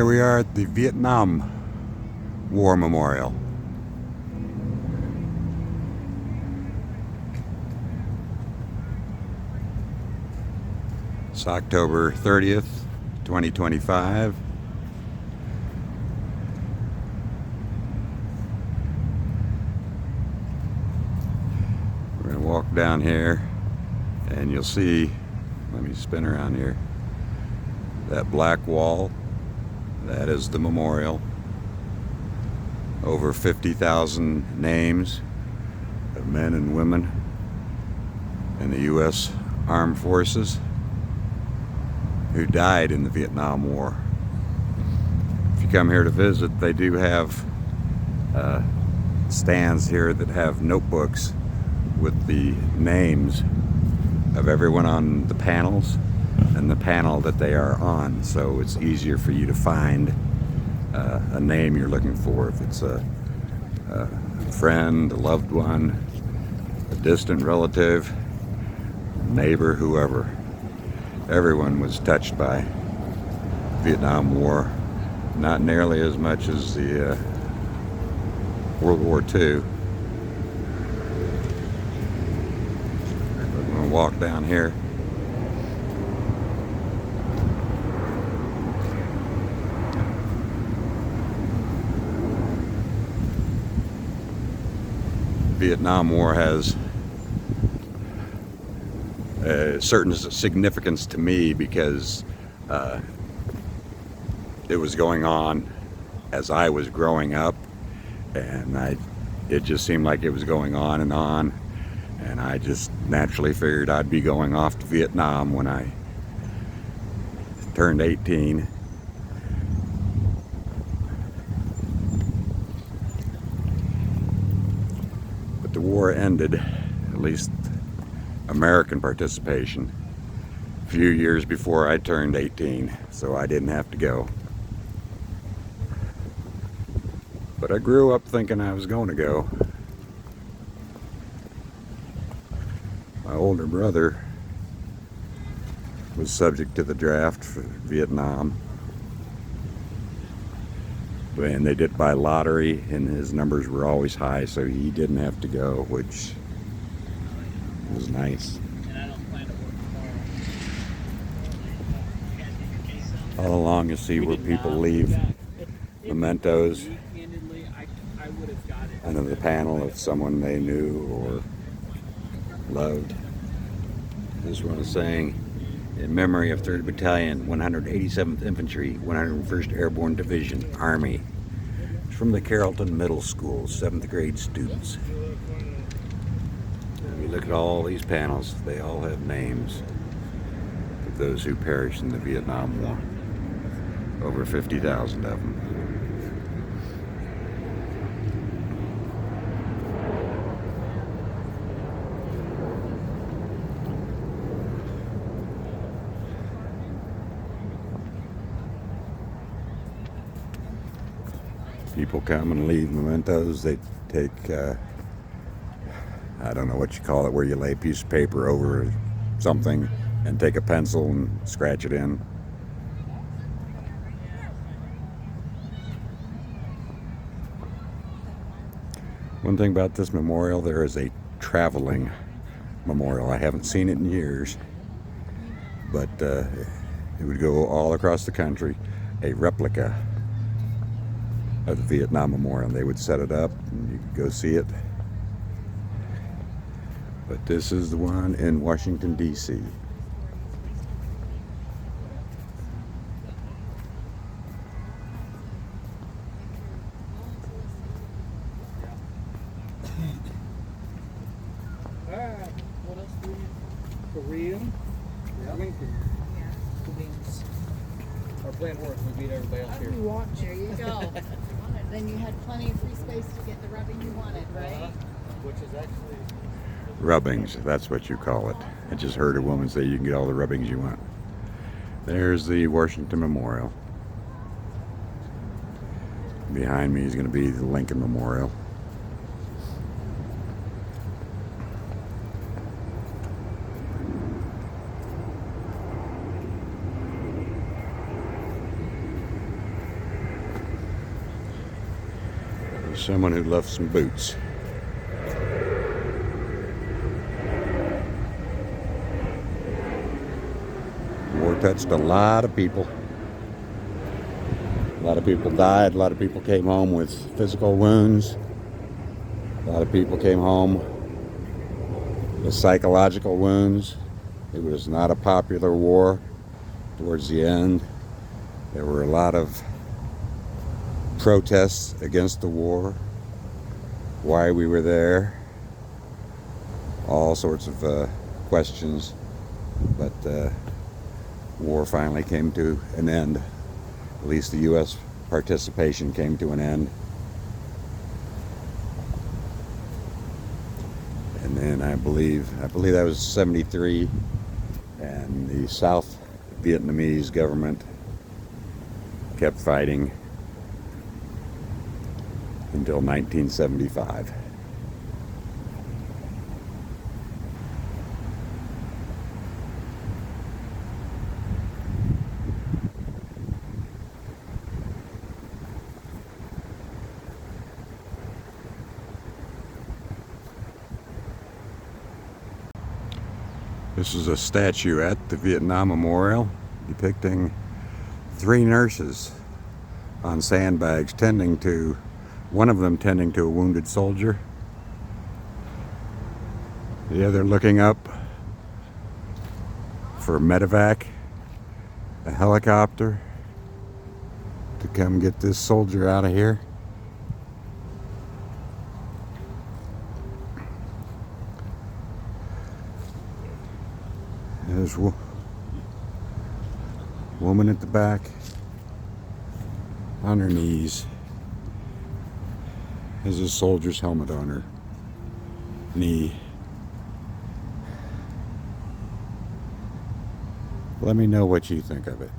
Here we are at the Vietnam War Memorial. It's October 30th, 2025. We're going to walk down here and you'll see, let me spin around here, that black wall. That is the memorial. Over 50,000 names of men and women in the U.S. Armed Forces who died in the Vietnam War. If you come here to visit, they do have stands here that have notebooks with the names of everyone on the panels and the panel that they are on, so it's easier for you to find a name you're looking for. If it's a friend, a loved one, a distant relative, neighbor, whoever. Everyone was touched by Vietnam War. Not nearly as much as the World War II. We're going to walk down here. Vietnam War has a certain significance to me because it was going on as I was growing up, and it just seemed like it was going on, and I just naturally figured I'd be going off to Vietnam when I turned 18. But the war ended, at least American participation, a few years before I turned 18, so I didn't have to go. But I grew up thinking I was going to go. My older brother was subject to the draft for Vietnam, and they did by lottery, and his numbers were always high, so he didn't have to go, which was nice. All along you see where people leave mementos under the panel of someone they knew or loved. This one is saying, in memory of 3rd Battalion, 187th Infantry, 101st Airborne Division, Army. It's from the Carrollton Middle School, 7th grade students. And you look at all these panels, they all have names of those who perished in the Vietnam War. Over 50,000 of them. People come and leave mementos. They take, I don't know what you call it, where you lay a piece of paper over something and take a pencil and scratch it in. One thing about this memorial, there is a traveling memorial. I haven't seen it in years, but it would go all across the country, a replica of the Vietnam Memorial. They would set it up and you could go see it. But this is the one in Washington, D.C. Alright, what else do we need? Korean? Yeah. Lincoln. Yeah, the wings. Our plan worked, we beat everybody else here. There you go. Then you had plenty of free space to get the rubbing you wanted, right? Which is actually... Rubbings, that's what you call it. I just heard a woman say you can get all the rubbings you want. There's the Washington Memorial. Behind me is going to be the Lincoln Memorial. Someone who left some boots. War touched a lot of people. A lot of people died. A lot of people came home with physical wounds. A lot of people came home with psychological wounds. It was not a popular war towards the end. There were a lot of protests against the war, why we were there, all sorts of questions, but war finally came to an end. At least the U.S. participation came to an end. And then I believe that was 73, and the South Vietnamese government kept fighting until 1975. This is a statue at the Vietnam Memorial depicting 3 nurses on sandbags one of them tending to a wounded soldier, the other looking up for a medevac, a helicopter to come get this soldier out of here. There's a woman at the back on her knees. Has a soldier's helmet on her knee. Let me know what you think of it.